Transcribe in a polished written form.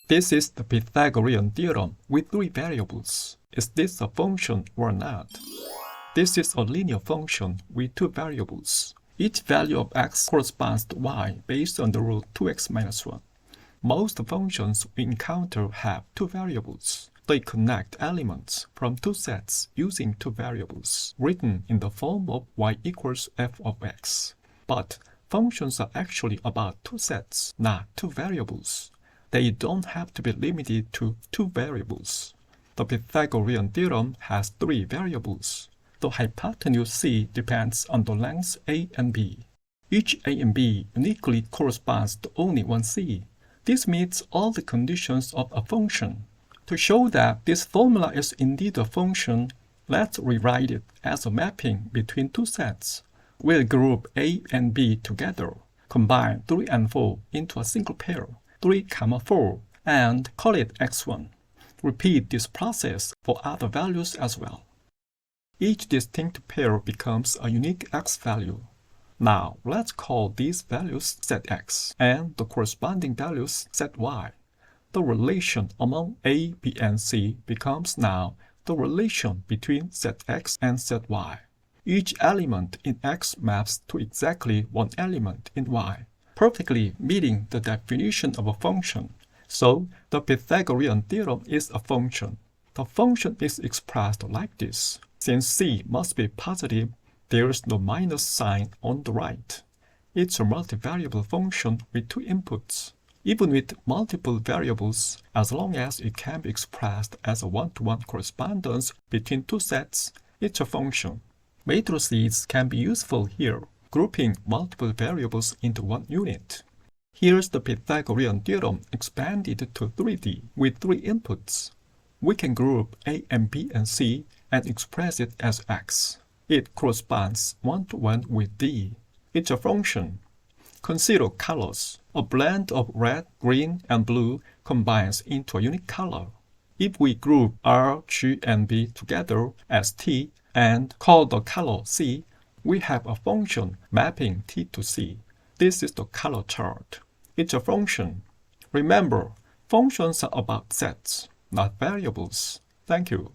This is the Pythagorean theorem with three variables. Is this a function or not? This is a linear function with two variables. Each value of x corresponds to y based on the rule 2x minus 1. Most functions we encounter have two variables. They connect elements from two sets using two variables, written in the form of y equals f of x. But functions are actually about two sets, not two variables. They don't have to be limited to two variables. The Pythagorean theorem has three variables. The hypotenuse c depends on the lengths a and b. Each a and b uniquely corresponds to only one c. This meets all the conditions of a function. To show that this formula is indeed a function, let's rewrite it as a mapping between two sets. We'll group a and b together, combine 3 and 4 into a single pair, 3, 4, and call it x1. Repeat this process for other values as well. Each distinct pair becomes a unique x value. Now, let's call these values set x and the corresponding values set y. The relation among a, b, and c becomes now the relation between set x and set y. Each element in x maps to exactly one element in y, perfectly meeting the definition of a function. So, the Pythagorean theorem is a function. The function is expressed like this. Since c must be positive, there is no minus sign on the right. It's a multivariable function with two inputs. Even with multiple variables, as long as it can be expressed as a one-to-one correspondence between two sets, it's a function. Matrices can be useful here, grouping multiple variables into one unit. Here's the Pythagorean theorem expanded to 3D with three inputs. We can group a and b and c and express it as x. It corresponds one-to-one with d. It's a function. Consider colors. A blend of red, green, and blue combines into a unique color. If we group R, G, and B together as T and call the color C, we have a function mapping T to C. This is the color chart. It's a function. Remember, functions are about sets, not variables. Thank you.